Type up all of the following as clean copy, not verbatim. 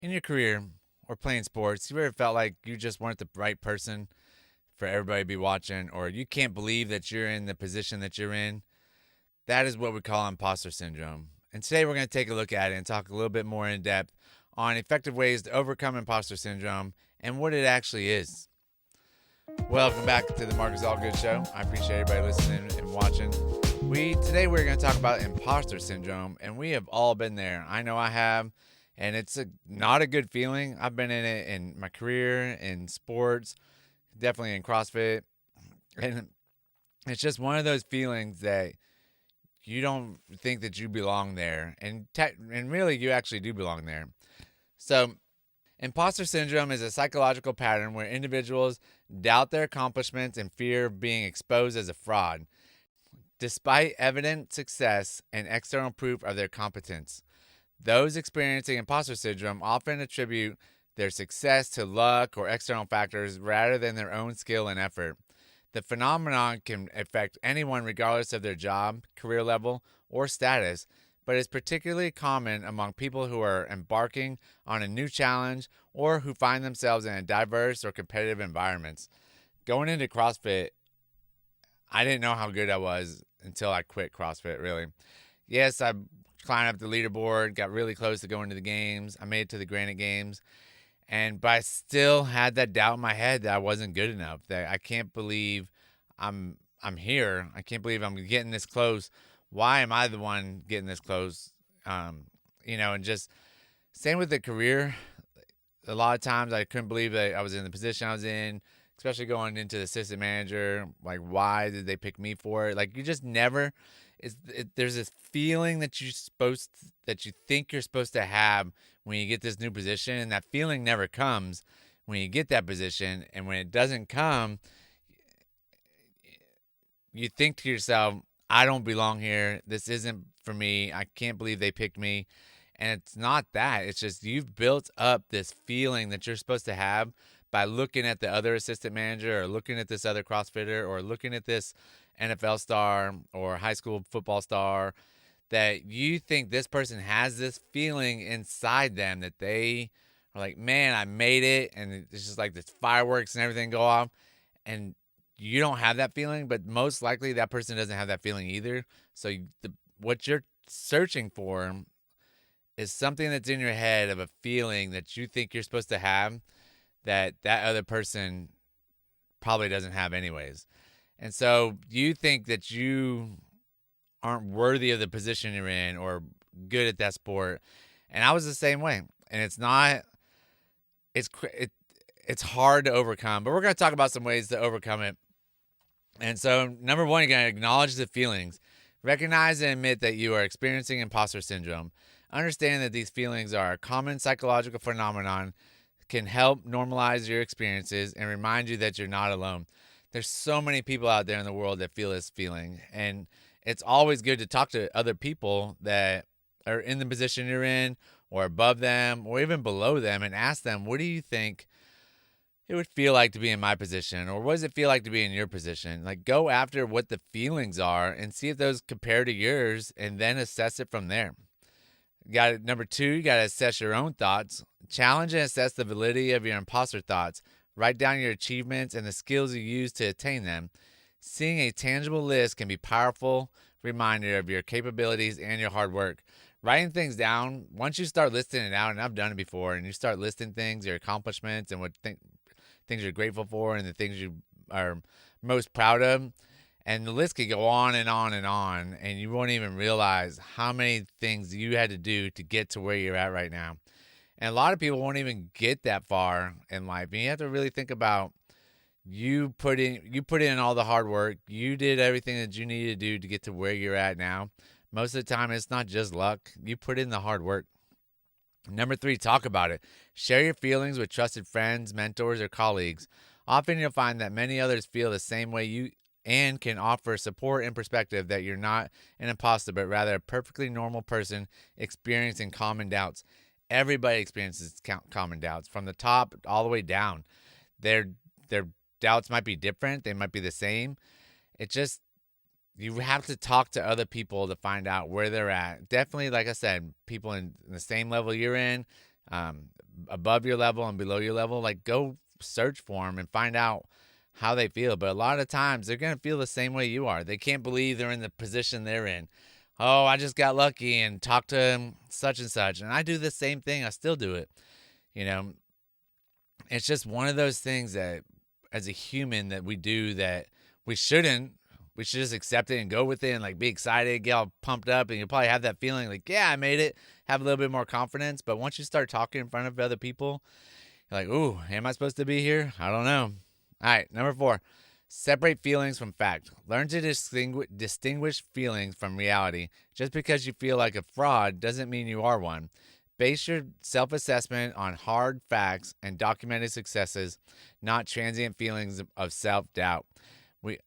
In your career or playing sports, you ever felt like you just weren't the right person for everybody to be watching, or you can't believe that you're in the position that you're in? That is what we call imposter syndrome. And today we're going to take a look at it and talk a little bit more in depth on effective ways to overcome imposter syndrome and what it actually is. Welcome back to the Marcus Allgood Show. I appreciate everybody listening and watching. Today we're going to talk about imposter syndrome, and we have all been there. I know I have, and it's not a good feeling. I've been in it in my career, in sports, definitely in CrossFit, and it's just one of those feelings that you don't think that you belong there, and really you actually do belong there. So imposter syndrome is a psychological pattern where individuals doubt their accomplishments and fear of being exposed as a fraud, despite evident success and external proof of their competence. Those experiencing imposter syndrome often attribute their success to luck or external factors rather than their own skill and effort. The phenomenon can affect anyone regardless of their job, career level, or status, but is particularly common among people who are embarking on a new challenge or who find themselves in a diverse or competitive environments. Going into CrossFit, I didn't know how good I was until I quit CrossFit, really. Yes, I climbed up the leaderboard, got really close to going to the games. I made it to the Granite Games. But I still had that doubt in my head that I wasn't good enough. That I can't believe I'm here. I can't believe I'm getting this close. Why am I the one getting this close? And just same with the career. A lot of times I couldn't believe that I was in the position I was in, especially going into the assistant manager. Like, why did they pick me for it? Like, you just never. There's this feeling that you think you're supposed to have when you get this new position, and that feeling never comes when you get that position. And when it doesn't come, you think to yourself, I don't belong here. This isn't for me. I can't believe they picked me. And it's not that. It's just you've built up this feeling that you're supposed to have by looking at the other assistant manager or looking at this other CrossFitter or looking at this NFL star or high school football star, that you think this person has this feeling inside them that they are like, man, I made it. And it's just like this fireworks and everything go off. And you don't have that feeling, but most likely that person doesn't have that feeling either. So what you're searching for is something that's in your head of a feeling that you think you're supposed to have that other person probably doesn't have anyways. And so you think that you aren't worthy of the position you're in or good at that sport. And I was the same way. And it's not it's it, it's hard to overcome, but we're going to talk about some ways to overcome it. And so number 1, you're going to acknowledge the feelings. Recognize and admit that you are experiencing imposter syndrome. Understand that these feelings are a common psychological phenomenon, can help normalize your experiences and remind you that you're not alone. There's so many people out there in the world that feel this feeling, and it's always good to talk to other people that are in the position you're in or above them or even below them and ask them, what do you think it would feel like to be in my position, or what does it feel like to be in your position? Like, go after what the feelings are and see if those compare to yours and then assess it from there. Number 2, you got to assess your own thoughts. Challenge and assess the validity of your imposter thoughts. Write down your achievements and the skills you use to attain them. Seeing a tangible list can be a powerful reminder of your capabilities and your hard work. Writing things down, once you start listing it out, and I've done it before, and you start listing things, your accomplishments, and things you're grateful for, and the things you are most proud of, and the list could go on and on and on, and you won't even realize how many things you had to do to get to where you're at right now. And a lot of people won't even get that far in life. And you have to really think about you put in all the hard work. You did everything that you needed to do to get to where you're at now. Most of the time, it's not just luck. You put in the hard work. Number 3, talk about it. Share your feelings with trusted friends, mentors, or colleagues. Often you'll find that many others feel the same way you and can offer support and perspective that you're not an imposter, but rather a perfectly normal person experiencing common doubts. Everybody experiences common doubts from the top all the way down. Their doubts might be different. They might be the same. It just, you have to talk to other people to find out where they're at. Definitely, like I said, people in the same level you're in, above your level and below your level, like go search for them and find out how they feel. But a lot of times they're going to feel the same way you are. They can't believe they're in the position they're in. Oh, I just got lucky and talked to such and such. And I do the same thing. I still do it. You know, it's just one of those things that as a human that we do that we shouldn't. We should just accept it and go with it and like be excited, get all pumped up, and you'll probably have that feeling like, yeah, I made it, have a little bit more confidence. But once you start talking in front of other people, you're like, ooh, am I supposed to be here? I don't know. All right, number 4, separate feelings from fact. Learn to distinguish feelings from reality. Just because you feel like a fraud doesn't mean you are one. Base your self-assessment on hard facts and documented successes, not transient feelings of self-doubt. We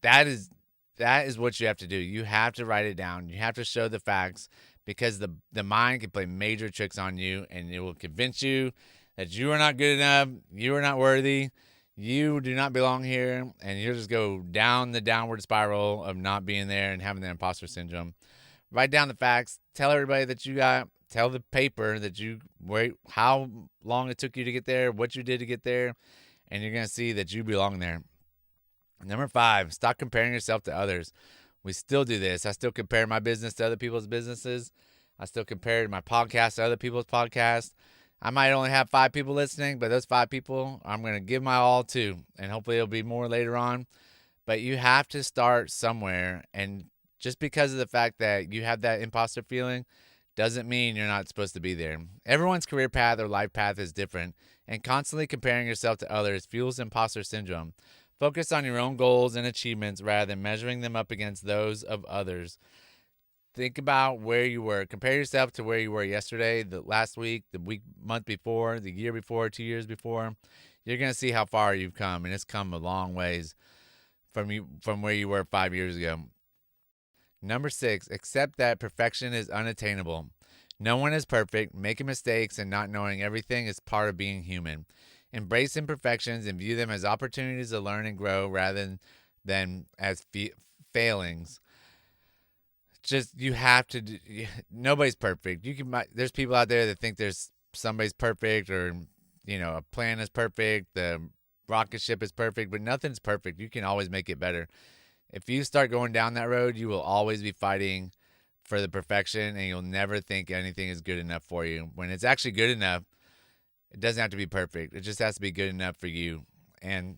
that is what you have to do. You have to write it down. You have to show the facts because the mind can play major tricks on you and it will convince you that you are not good enough, you are not worthy, you do not belong here, and you'll just go down the downward spiral of not being there and having the imposter syndrome. Write down the facts. Tell everybody that you got. Tell the paper that you wait, how long it took you to get there, what you did to get there, and you're going to see that you belong there. Number 5, stop comparing yourself to others. We still do this. I still compare my business to other people's businesses. I still compare my podcast to other people's podcasts. I might only have 5 people listening, but those 5 people I'm going to give my all to, and hopefully it'll be more later on. But you have to start somewhere, and just because of the fact that you have that imposter feeling doesn't mean you're not supposed to be there. Everyone's career path or life path is different, and constantly comparing yourself to others fuels imposter syndrome. Focus on your own goals and achievements rather than measuring them up against those of others. Think about where you were. Compare yourself to where you were yesterday, the last week, the week, month before, the year before, 2 years before. You're going to see how far you've come, and it's come a long ways from where you were 5 years ago. Number 6, accept that perfection is unattainable. No one is perfect. Making mistakes and not knowing everything is part of being human. Embrace imperfections and view them as opportunities to learn and grow rather than as failings. Just you have to. Nobody's perfect. There's people out there that think there's somebody's perfect, or a plan is perfect, the rocket ship is perfect, but nothing's perfect. You can always make it better. If you start going down that road, you will always be fighting for the perfection, and you'll never think anything is good enough for you. When it's actually good enough, it doesn't have to be perfect. It just has to be good enough for you, and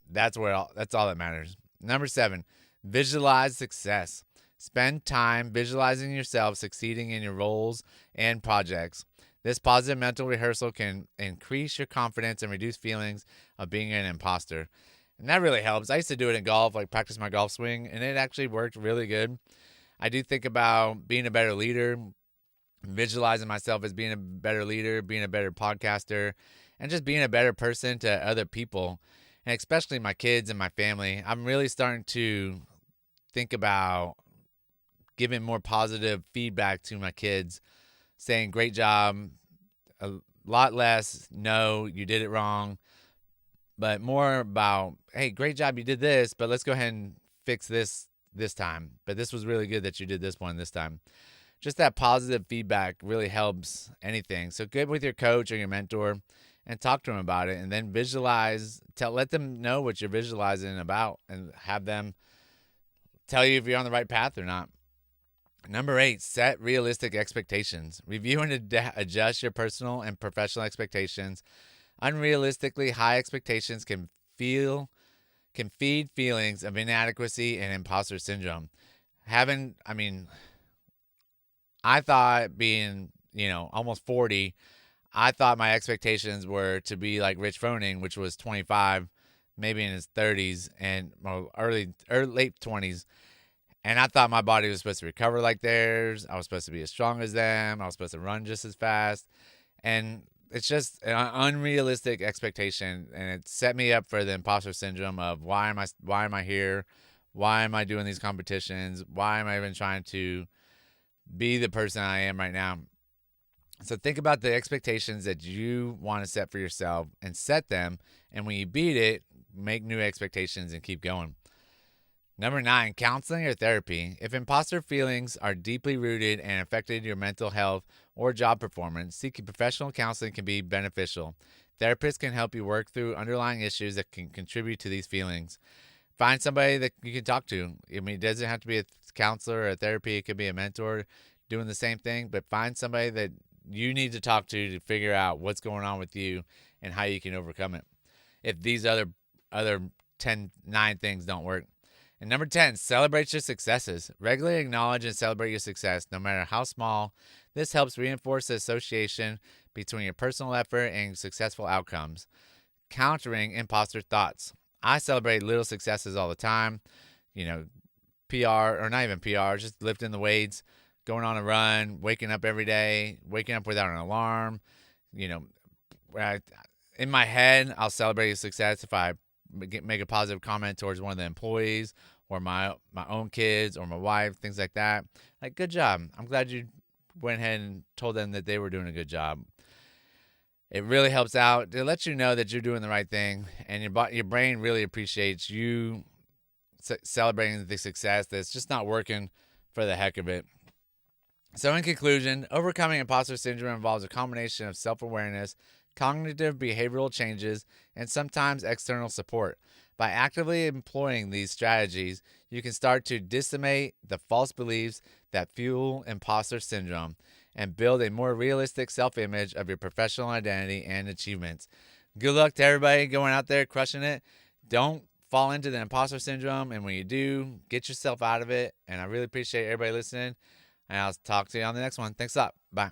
that's all that matters. Number 7, visualize success. Spend time visualizing yourself succeeding in your roles and projects. This positive mental rehearsal can increase your confidence and reduce feelings of being an imposter. And that really helps. I used to do it in golf, like practice my golf swing, and it actually worked really good. I do think about being a better leader, visualizing myself as being a better leader, being a better podcaster, and just being a better person to other people, and especially my kids and my family. I'm really starting to think about giving more positive feedback to my kids, saying, great job, a lot less, no, you did it wrong, but more about, hey, great job, you did this, but let's go ahead and fix this time. But this was really good that you did this one this time. Just that positive feedback really helps anything. So get with your coach or your mentor and talk to them about it, and then let them know what you're visualizing about, and have them tell you if you're on the right path or not. Number 8, set realistic expectations. Review and adjust your personal and professional expectations. Unrealistically high expectations can feed feelings of inadequacy and imposter syndrome. I thought being, almost 40, I thought my expectations were to be like Rich Froning, which was 25, maybe in his 30s and late 20s. And I thought my body was supposed to recover like theirs. I was supposed to be as strong as them. I was supposed to run just as fast. And it's just an unrealistic expectation. And it set me up for the imposter syndrome of why am I here? Why am I doing these competitions? Why am I even trying to be the person I am right now? So think about the expectations that you want to set for yourself and set them. And when you beat it, make new expectations and keep going. Number 9, counseling or therapy. If imposter feelings are deeply rooted and affected your mental health or job performance, seeking professional counseling can be beneficial. Therapists can help you work through underlying issues that can contribute to these feelings. Find somebody that you can talk to. I mean, it doesn't have to be a counselor or a therapy. It could be a mentor doing the same thing, but find somebody that you need to talk to figure out what's going on with you and how you can overcome it. If these other 9 things don't work. And number 10, celebrate your successes. Regularly acknowledge and celebrate your success, no matter how small. This helps reinforce the association between your personal effort and successful outcomes. Countering imposter thoughts. I celebrate little successes all the time. You know, PR, or not even PR, just lifting the weights, going on a run, waking up every day, waking up without an alarm. You know, in my head, I'll celebrate a success if I make a positive comment towards one of the employees or my own kids or my wife, things like that. Like, good job. I'm glad you went ahead and told them that they were doing a good job. It really helps out. It lets you know that you're doing the right thing, and your brain really appreciates you celebrating the success that's just not working for the heck of it. So in conclusion, overcoming imposter syndrome involves a combination of self-awareness, cognitive behavioral changes, and sometimes external support. By actively employing these strategies, you can start to decimate the false beliefs that fuel imposter syndrome and build a more realistic self-image of your professional identity and achievements. Good luck to everybody going out there crushing it. Don't fall into the imposter syndrome, and when you do, get yourself out of it. And I really appreciate everybody listening, and I'll talk to you on the next one. Thanks a lot. Bye.